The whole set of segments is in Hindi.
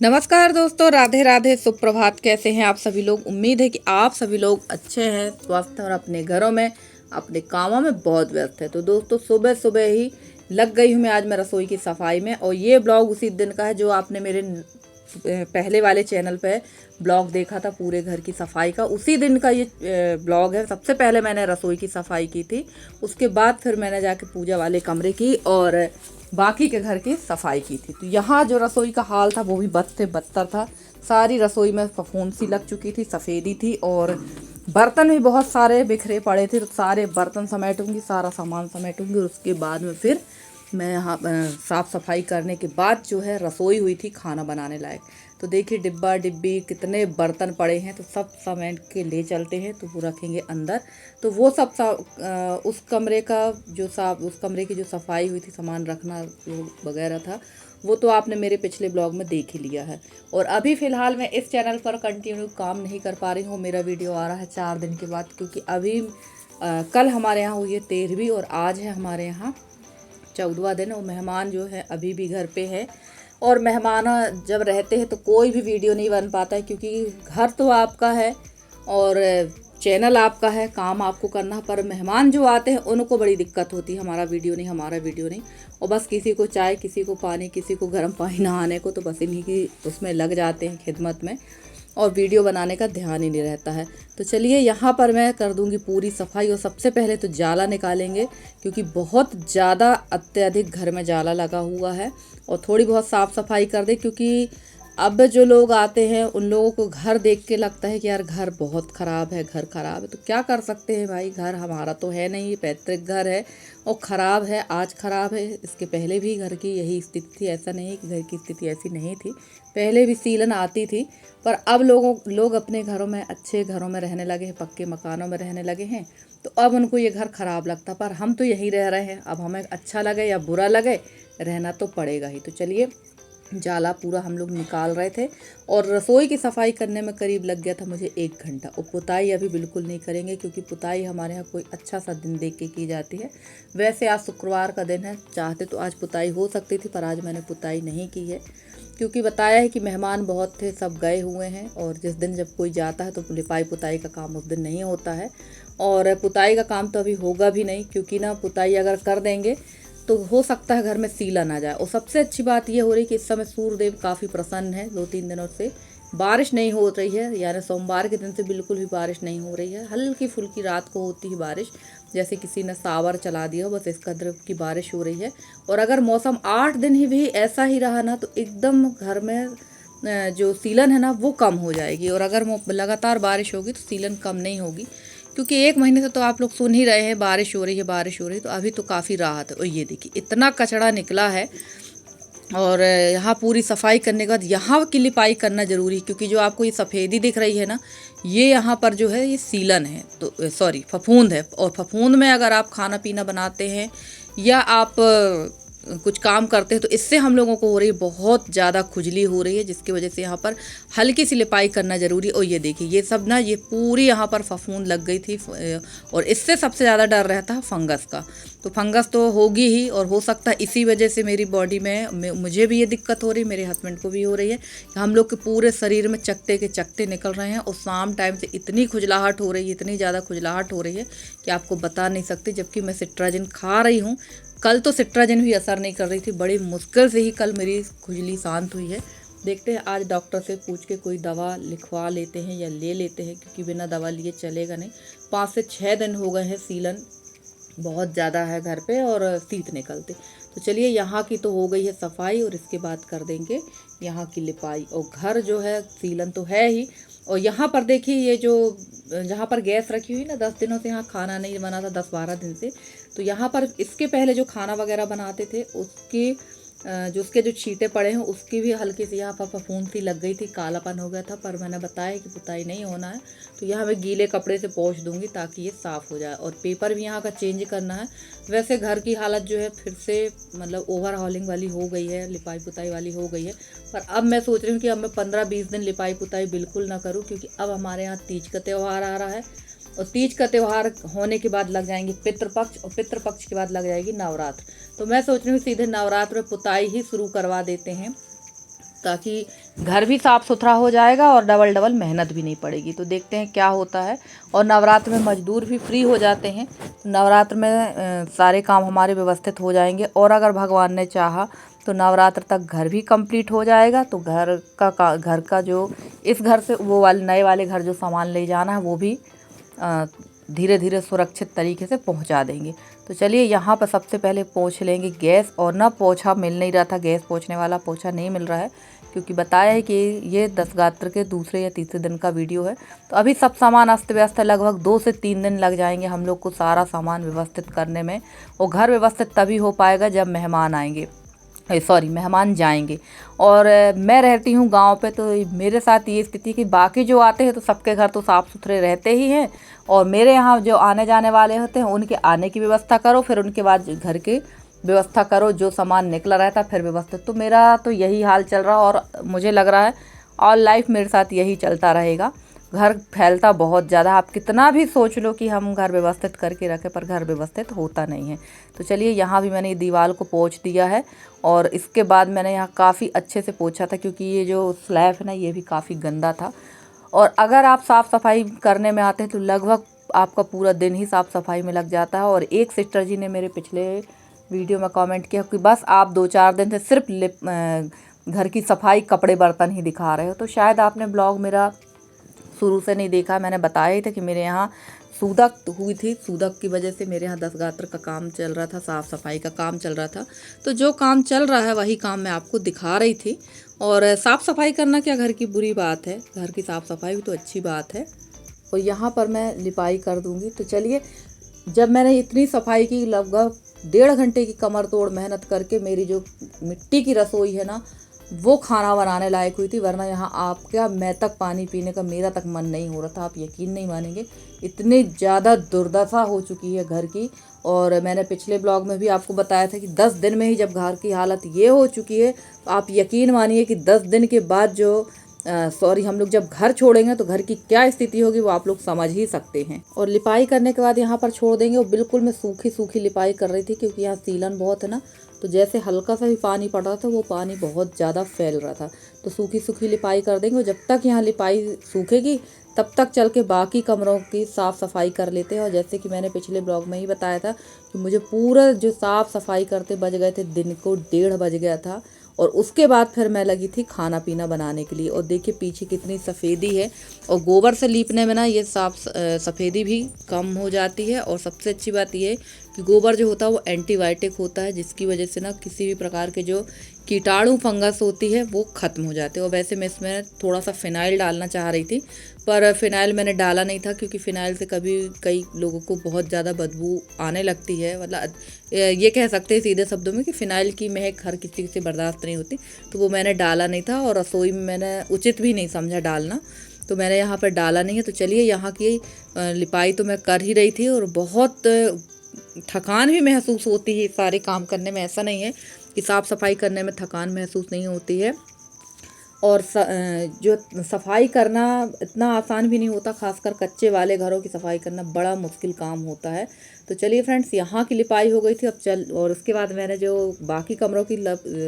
नमस्कार दोस्तों, राधे राधे, सुप्रभात। कैसे हैं आप सभी लोग? उम्मीद है कि आप सभी लोग अच्छे हैं, स्वस्थ और अपने घरों में अपने कामों में बहुत व्यस्त है। तो दोस्तों, सुबह सुबह ही लग गई हूँ मैं आज मैं रसोई की सफाई में। और ये ब्लॉग उसी दिन का है जो आपने मेरे पहले वाले चैनल पे ब्लॉग देखा था, पूरे घर की सफाई का। उसी दिन का ये ब्लॉग है। सबसे पहले मैंने रसोई की सफाई की थी, उसके बाद फिर मैंने जाके पूजा वाले कमरे की और बाकी के घर की सफाई की थी। तो यहाँ जो रसोई का हाल था वो भी बद से बदतर था। सारी रसोई में फफूंद सी लग चुकी थी, सफ़ेदी थी और बर्तन भी बहुत सारे बिखरे पड़े थे। तो सारे बर्तन समेटूंगी, सारा सामान समेटूंगी और उसके बाद में फिर मैं यहाँ साफ़ सफाई करने के बाद जो है रसोई हुई थी खाना बनाने लायक। तो देखिए डिब्बा डिब्बी कितने बर्तन पड़े हैं, तो सब समेट के ले चलते हैं, तो वो रखेंगे अंदर। तो वो सब उस कमरे का जो उस कमरे की जो सफाई हुई थी, सामान रखना वगैरह था, वो तो आपने मेरे पिछले ब्लॉग में देख ही लिया है। और अभी फ़िलहाल मैं इस चैनल पर कंटिन्यू काम नहीं कर पा रही हूँ। मेरा वीडियो आ रहा है 4 दिन के बाद, क्योंकि अभी कल हमारे यहाँ हुई है 13वीं और आज है हमारे यहाँ 14वां दिन। और मेहमान जो है अभी भी घर पे है। और मेहमान जब रहते हैं तो कोई भी वीडियो नहीं बन पाता है, क्योंकि घर तो आपका है और चैनल आपका है, काम आपको करना है। पर मेहमान जो आते हैं उनको बड़ी दिक्कत होती है, हमारा वीडियो नहीं, हमारा वीडियो नहीं। और बस किसी को चाय, किसी को पानी, किसी को गर्म पानी नहाने को, तो बस इन्हीं की उसमें लग जाते हैं खिदमत में, और वीडियो बनाने का ध्यान ही नहीं रहता है। तो चलिए यहाँ पर मैं कर दूंगी पूरी सफाई। और सबसे पहले तो जाला निकालेंगे, क्योंकि बहुत ज़्यादा अत्यधिक घर में जाला लगा हुआ है। और थोड़ी बहुत साफ़ सफाई कर दे, क्योंकि अब जो लोग आते हैं उन लोगों को घर देख के लगता है कि यार घर बहुत ख़राब है, घर ख़राब है। तो क्या कर सकते हैं भाई, घर हमारा तो है नहीं, पैतृक घर है और ख़राब है। आज ख़राब है, इसके पहले भी घर की यही स्थिति थी। ऐसा नहीं कि घर की स्थिति ऐसी नहीं थी, पहले भी सीलन आती थी। पर अब लोग अपने घरों में, अच्छे घरों में रहने लगे हैं, पक्के मकानों में रहने लगे हैं। तो अब उनको ये घर ख़राब लगता। पर हम तो यहीं रह रहे हैं, अब हमें अच्छा लगे या बुरा लगे, रहना तो पड़ेगा ही। तो चलिए जाला पूरा हम लोग निकाल रहे थे। और रसोई की सफाई करने में करीब लग गया था मुझे 1 घंटा। और पुताई अभी बिल्कुल नहीं करेंगे, क्योंकि पुताई हमारे यहाँ कोई अच्छा सा दिन देख के की जाती है। वैसे आज शुक्रवार का दिन है, चाहते तो आज पुताई हो सकती थी, पर आज मैंने पुताई नहीं की है, क्योंकि बताया है कि मेहमान बहुत थे, सब गए हुए हैं। और जिस दिन जब कोई जाता है तो लिपाई पुताई का काम उस दिन नहीं होता है। और पुताई का काम तो अभी होगा भी नहीं, क्योंकि ना पुताई अगर कर देंगे तो हो सकता है घर में सीला ना जाए। और सबसे अच्छी बात ये हो रही कि इस समय सूर्यदेव काफ़ी प्रसन्न है। 2-3 दिनों से बारिश नहीं हो रही है, यानी सोमवार के दिन से बिल्कुल भी बारिश नहीं हो रही है। हल्की फुल्की रात को होती है बारिश, जैसे किसी ने सावर चला दिया हो, बस इस कदर की बारिश हो रही है। और अगर मौसम 8 दिन ही भी ऐसा ही रहा ना, तो एकदम घर में जो सीलन है ना वो कम हो जाएगी। और अगर लगातार बारिश होगी तो सीलन कम नहीं होगी, क्योंकि 1 महीने से तो आप लोग सुन ही रहे हैं बारिश हो रही है, बारिश हो रही है। तो अभी तो काफ़ी राहत है। और ये देखिए इतना कचरा निकला है। और यहाँ पूरी सफाई करने के बाद यहाँ की लिपाई करना ज़रूरी है, क्योंकि जो आपको ये सफ़ेदी दिख रही है ना, ये यहाँ पर जो है ये सीलन है, तो सॉरी फफूंद है। और फफूंद में अगर आप खाना पीना बनाते हैं या आप कुछ काम करते हैं, तो इससे हम लोगों को हो रही है बहुत ज़्यादा खुजली हो रही है, जिसकी वजह से यहाँ पर हल्की सी लिपाई करना ज़रूरी। और ये देखिए ये सब ना, ये पूरी यहाँ पर फफूंद लग गई थी। और इससे सबसे ज़्यादा डर रहता है फंगस का। तो फंगस तो होगी ही, और हो सकता है इसी वजह से मेरी बॉडी में मुझे भी ये दिक्कत हो रही है, मेरे हस्बैंड को भी हो रही है, कि हम लोग के पूरे शरीर में चकते के चकते निकल रहे हैं। और शाम टाइम से इतनी खुजलाहट हो रही है, इतनी ज़्यादा खुजलाहट हो रही है कि आपको बता नहीं सकती। जबकि मैं सिट्राजिन खा रही हूँ, कल तो सिट्राजिन भी असर नहीं कर रही थी, बड़ी मुश्किल से ही कल मेरी खुजली शांत हुई है। देखते हैं आज डॉक्टर से पूछ के कोई दवा लिखवा लेते हैं या ले लेते हैं, क्योंकि बिना दवा लिए चलेगा नहीं। 5 से 6 दिन हो गए हैं सीलन बहुत ज़्यादा है घर पे और शीत निकलते। तो चलिए यहाँ की तो हो गई है सफाई, और इसके बाद कर देंगे यहाँ की लिपाई। और घर जो है सीलन तो है ही। और यहाँ पर देखिए ये जो जहाँ पर गैस रखी हुई ना, 10 दिनों से यहाँ खाना नहीं बना था, 10-12 दिन से। तो यहाँ पर इसके पहले जो खाना वगैरह बनाते थे उसके जो छींटे पड़े हैं, उसकी भी हल्की सी यहाँ पर फफूंद सी लग गई थी, कालापन हो गया था। पर मैंने बताया कि पुताई नहीं होना है, तो यहाँ मैं गीले कपड़े से पोंछ दूंगी ताकि ये साफ़ हो जाए। और पेपर भी यहाँ का चेंज करना है। वैसे घर की हालत जो है फिर से मतलब ओवरहॉलिंग वाली हो गई है, लिपाई पुताई वाली हो गई है। पर अब मैं सोच रही हूँ कि अब मैं 15-20 दिन लिपाई पुताई बिल्कुल ना करूँ, क्योंकि अब हमारे यहाँ तीज का त्यौहार आ रहा है। और तीज का त्यौहार होने के बाद लग जाएंगे पितृपक्ष, और पितृपक्ष के बाद लग जाएगी नवरात्र। तो मैं सोच रही हूँ सीधे नवरात्र में पुताई ही शुरू करवा देते हैं। ताकि घर भी साफ़ सुथरा हो जाएगा और डबल डबल मेहनत भी नहीं पड़ेगी। तो देखते हैं क्या होता है। और नवरात्र में मजदूर भी फ्री हो जाते हैं, नवरात्र में सारे काम हमारे व्यवस्थित हो जाएंगे। और अगर भगवान ने चाहा तो नवरात्र तक घर भी कंप्लीट हो जाएगा। तो घर का जो इस घर से वो वाले नए वाले घर जो सामान ले जाना है वो भी धीरे धीरे सुरक्षित तरीके से पहुंचा देंगे। तो चलिए यहाँ पर सबसे पहले पोंछ लेंगे गैस। और ना पोछा मिल नहीं रहा था, गैस पोंछने वाला पोछा नहीं मिल रहा है, क्योंकि बताया है कि ये 10 गात्र के दूसरे या तीसरे दिन का वीडियो है। तो अभी सब सामान अस्त व्यस्त है, लगभग 2 से 3 दिन लग जाएंगे हम लोग को सारा सामान व्यवस्थित करने में। और घर व्यवस्थित तभी हो पाएगा जब मेहमान आएंगे, मेहमान जाएंगे। और मैं रहती हूँ गांव पे, तो मेरे साथ ये स्थिति कि बाकी जो आते हैं तो सबके घर तो साफ़ सुथरे रहते ही हैं, और मेरे यहाँ जो आने जाने वाले होते हैं उनके आने की व्यवस्था करो, फिर उनके बाद घर की व्यवस्था करो, जो सामान निकला रहता फिर व्यवस्थित। तो मेरा तो यही हाल चल रहा, और मुझे लग रहा है ऑल लाइफ मेरे साथ यही चलता रहेगा। घर फैलता बहुत ज़्यादा, आप कितना भी सोच लो कि हम घर व्यवस्थित करके रखें, पर घर व्यवस्थित होता नहीं है। तो चलिए यहाँ भी मैंने दीवार को पोंछ दिया है, और इसके बाद मैंने यहाँ काफ़ी अच्छे से पोंछा था, क्योंकि ये जो स्लैब है ना ये भी काफ़ी गंदा था। और अगर आप साफ़ सफाई करने में आते हैं तो लगभग आपका पूरा दिन ही साफ़ सफाई में लग जाता है। और एक सिस्टर जी ने मेरे पिछले वीडियो में कमेंट किया कि बस आप 2-4 दिन से सिर्फ घर की सफाई, कपड़े बर्तन ही दिखा रहे हो। तो शायद आपने ब्लॉग मेरा शुरू से नहीं देखा। मैंने बताया ही था कि मेरे यहाँ सूदक हुई थी, सूदक की वजह से मेरे यहाँ 10 गात्र का काम चल रहा था, साफ़ सफाई का काम चल रहा था। तो जो काम चल रहा है वही काम मैं आपको दिखा रही थी। और साफ़ सफाई करना क्या घर की बुरी बात है, घर की साफ़ सफाई भी तो अच्छी बात है। और यहाँ पर मैं लिपाई कर दूँगी। तो चलिए, जब मैंने इतनी सफाई की, लगभग 1.5 घंटे की कमर तोड़ मेहनत करके मेरी जो मिट्टी की रसोई है ना वो खाना बनाने लायक हुई थी, वरना यहाँ आपका मैं तक पानी पीने का मेरा तक मन नहीं हो रहा था। आप यकीन नहीं मानेंगे, इतनी ज़्यादा दुर्दशा हो चुकी है घर की। और मैंने पिछले ब्लॉग में भी आपको बताया था कि 10 दिन में ही जब घर की हालत ये हो चुकी है, तो आप यकीन मानिए कि 10 दिन के बाद जो हम लोग जब घर छोड़ेंगे तो घर की क्या स्थिति होगी वो आप लोग समझ ही सकते हैं। और लिपाई करने के बाद यहाँ पर छोड़ देंगे। और बिल्कुल मैं सूखी सूखी लिपाई कर रही थी, क्योंकि यहाँ सीलन बहुत है ना, तो जैसे हल्का सा भी पानी पड़ रहा था वो पानी बहुत ज़्यादा फैल रहा था। तो सूखी सूखी लिपाई कर देंगे। और जब तक यहाँ लिपाई सूखेगी तब तक चल के बाकी कमरों की साफ़ सफाई कर लेते हैं। और जैसे कि मैंने पिछले ब्लॉग में ही बताया था कि मुझे पूरा जो साफ़ सफाई करते बज गए थे, दिन को 1:30 बज गया था। और उसके बाद फिर मैं लगी थी खाना पीना बनाने के लिए। और देखिए पीछे कितनी सफ़ेदी है, और गोबर से लीपने में ना ये सफ़ेदी भी कम हो जाती है। और सबसे अच्छी बात ये है कि गोबर जो होता है वो एंटीबायोटिक होता है, जिसकी वजह से ना किसी भी प्रकार के जो कीटाणु फंगस होती है वो ख़त्म हो जाते हैं। और वैसे मैं इसमें थोड़ा सा फ़िनाइल डालना चाह रही थी, पर फ़िनाइल मैंने डाला नहीं था, क्योंकि फ़िनाइल से कई लोगों को बहुत ज़्यादा बदबू आने लगती है। मतलब ये कह सकते हैं सीधे शब्दों में कि फ़िनाइल की महक हर किसी से बर्दाश्त नहीं होती। तो वो मैंने डाला नहीं था, और रसोई में मैंने उचित भी नहीं समझा डालना, तो मैंने यहाँ पर डाला नहीं है। तो चलिए, यहाँ की लिपाई तो मैं कर ही रही थी, और बहुत थकान भी महसूस होती है सारे काम करने में। ऐसा नहीं है कि साफ़ सफाई करने में थकान महसूस नहीं होती है। और जो सफाई करना इतना आसान भी नहीं होता, खासकर कच्चे वाले घरों की सफाई करना बड़ा मुश्किल काम होता है। तो चलिए फ्रेंड्स, यहाँ की लिपाई हो गई थी। और उसके बाद मैंने जो बाकी कमरों की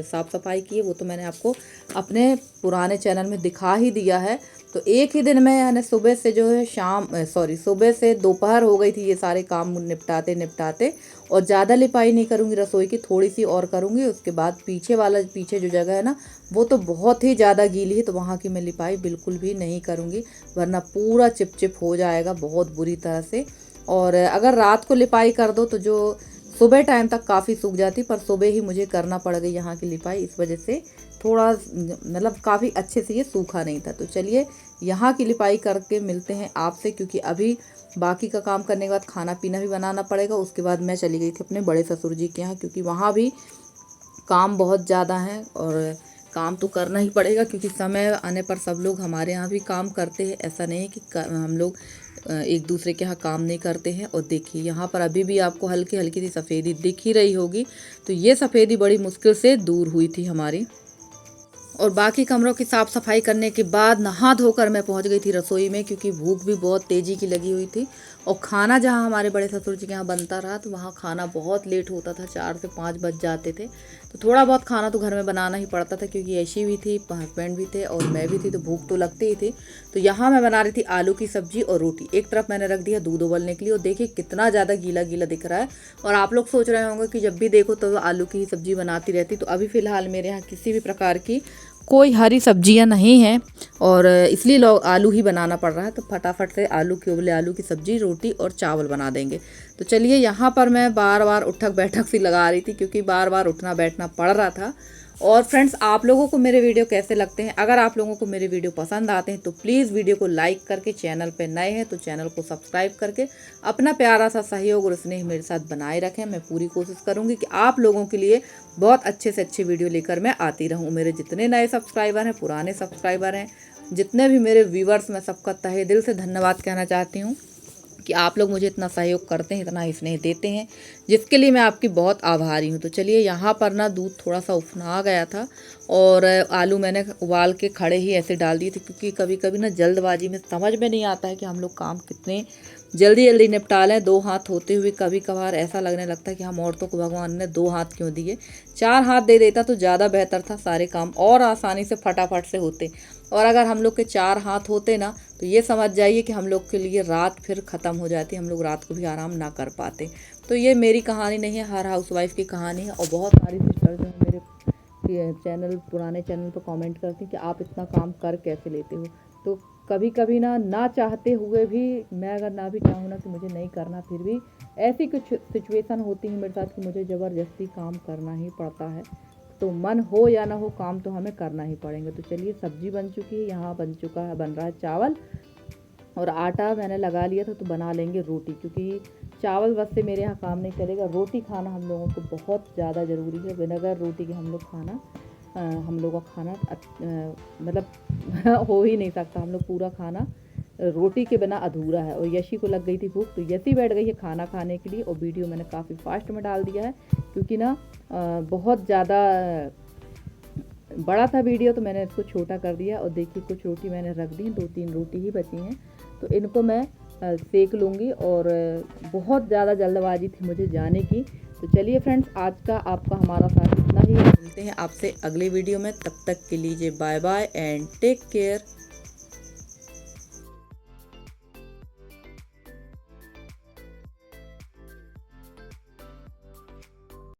साफ़ सफाई की है वो तो मैंने आपको अपने पुराने चैनल में दिखा ही दिया है। तो एक ही दिन में यानी सुबह से दोपहर हो गई थी ये सारे काम निपटाते। और ज़्यादा लिपाई नहीं करूँगी रसोई की, थोड़ी सी और करूँगी। उसके बाद पीछे जो जगह है ना वो तो बहुत ही ज़्यादा गीली है, तो वहाँ की मैं लिपाई बिल्कुल भी नहीं करूँगी, वरना पूरा चिपचिप हो जाएगा बहुत बुरी तरह से। और अगर रात को लिपाई कर दो तो जो सुबह टाइम तक काफ़ी सूख जाती, पर सुबह ही मुझे करना पड़ गई यहाँ की लिपाई, इस वजह से थोड़ा मतलब काफ़ी अच्छे से ये सूखा नहीं था। तो चलिए, यहाँ की लिपाई करके मिलते हैं आपसे, क्योंकि अभी बाकी का काम करने के बाद खाना पीना भी बनाना पड़ेगा। उसके बाद मैं चली गई थी अपने बड़े ससुर जी के यहाँ, क्योंकि वहाँ भी काम बहुत ज़्यादा है, और काम तो करना ही पड़ेगा, क्योंकि समय आने पर सब लोग हमारे यहाँ भी काम करते हैं। ऐसा नहीं है कि हम लोग एक दूसरे के यहाँ काम नहीं करते हैं। और देखिए यहाँ पर अभी भी आपको हल्की हल्की सी सफ़ेदी दिख ही रही होगी। तो ये सफ़ेदी बड़ी मुश्किल से दूर हुई थी हमारी। और बाकी कमरों की साफ़ सफाई करने के बाद नहा धोकर मैं पहुंच गई थी रसोई में, क्योंकि भूख भी बहुत तेज़ी की लगी हुई थी। और खाना जहाँ हमारे बड़े ससुर जी के यहाँ बनता रहा तो वहाँ खाना बहुत लेट होता था, 4 से 5 बज जाते थे। तो थोड़ा बहुत खाना तो घर में बनाना ही पड़ता था, क्योंकि ऐशी भी थी, हस्बैंड भी थे और मैं भी थी, तो भूख तो लगती ही थी। तो यहाँ मैं बना रही थी आलू की सब्जी और रोटी। एक तरफ मैंने रख दिया दूध उबलने के लिए, और देखिए कितना ज़्यादा गीला गीला दिख रहा है। और आप लोग सोच रहे होंगे कि जब भी देखो तो आलू की ही सब्जी बनाती रहती। तो अभी फ़िलहाल मेरे यहाँ किसी भी प्रकार की कोई हरी सब्जियां नहीं हैं, और इसलिए लोग आलू ही बनाना पड़ रहा है। तो फटाफट से आलू के उबले आलू की सब्जी, रोटी और चावल बना देंगे। तो चलिए, यहाँ पर मैं बार बार उठक बैठक सी लगा रही थी, क्योंकि बार बार उठना बैठना पड़ रहा था। और फ्रेंड्स, आप लोगों को मेरे वीडियो कैसे लगते हैं? अगर आप लोगों को मेरे वीडियो पसंद आते हैं तो प्लीज़ वीडियो को लाइक करके, चैनल पे नए हैं तो चैनल को सब्सक्राइब करके अपना प्यारा सा सहयोग और स्नेह मेरे साथ बनाए रखें। मैं पूरी कोशिश करूंगी कि आप लोगों के लिए बहुत अच्छे से अच्छी वीडियो लेकर मैं आती रहूं। मेरे जितने नए सब्सक्राइबर हैं, पुराने सब्सक्राइबर हैं, जितने भी मेरे व्यूवर्स, मैं सबका तहे दिल से धन्यवाद कहना चाहती हूँ कि आप लोग मुझे इतना सहयोग करते हैं, इतना स्नेह देते हैं, जिसके लिए मैं आपकी बहुत आभारी हूँ। तो चलिए, यहाँ पर ना दूध थोड़ा सा उफना गया था, और आलू मैंने उबाल के खड़े ही ऐसे डाल दिए थे, क्योंकि कभी कभी ना जल्दबाजी में समझ में नहीं आता है कि हम लोग काम कितने जल्दी जल्दी निपटा लें। 2 हाथ होते हुए कभी कभार ऐसा लगने लगता है कि हम औरतों को भगवान ने 2 हाथ क्यों दिए। 4 हाथ दे देता तो ज़्यादा बेहतर था, सारे काम और आसानी से फटाफट से होते। और अगर हम लोग के 4 हाथ होते ना, तो ये समझ जाइए कि हम लोग के लिए रात फिर ख़त्म हो जाती, हम लोग रात को भी आराम ना कर पाते। तो ये मेरी कहानी नहीं है, हर हाउसवाइफ की कहानी है। और बहुत सारी सिस्टर जो है मेरे चैनल, पुराने चैनल पर कमेंट करती कि आप इतना काम कर कैसे लेते हो। तो कभी कभी ना चाहते हुए भी, मैं अगर ना भी चाहूँ ना कि मुझे नहीं करना, फिर भी ऐसी कुछ सिचुएशन होती है मेरे साथ कि मुझे ज़बरदस्ती काम करना ही पड़ता है। तो मन हो या ना हो, काम तो हमें करना ही पड़ेंगे। तो चलिए, सब्जी बन चुकी है, यहाँ बन रहा है चावल, और आटा मैंने लगा लिया था। तो बना लेंगे रोटी, क्योंकि चावल बस से मेरे यहाँ काम नहीं चलेगा। रोटी खाना हम लोगों को बहुत ज़्यादा ज़रूरी है। बगैर रोटी के हम लोग खाना हम लोग का खाना मतलब हो ही नहीं सकता। हम लोग पूरा खाना रोटी के बिना अधूरा है। और यशी को लग गई थी भूख, तो यशी बैठ गई है खाना खाने के लिए। और वीडियो मैंने काफ़ी फास्ट में डाल दिया है, क्योंकि ना बहुत ज़्यादा बड़ा था वीडियो, तो मैंने इसको छोटा कर दिया। और देखिए, कुछ रोटी मैंने रख दी, 2-3 रोटी ही बची हैं, तो इनको मैं सेक लूँगी। और बहुत ज़्यादा जल्दबाजी थी मुझे जाने की। तो चलिए फ्रेंड्स, आज का आपका हमारा साथ इतना ही। मिलते हैं आपसे अगले वीडियो में, तब तक के लीजिए bye bye and take care.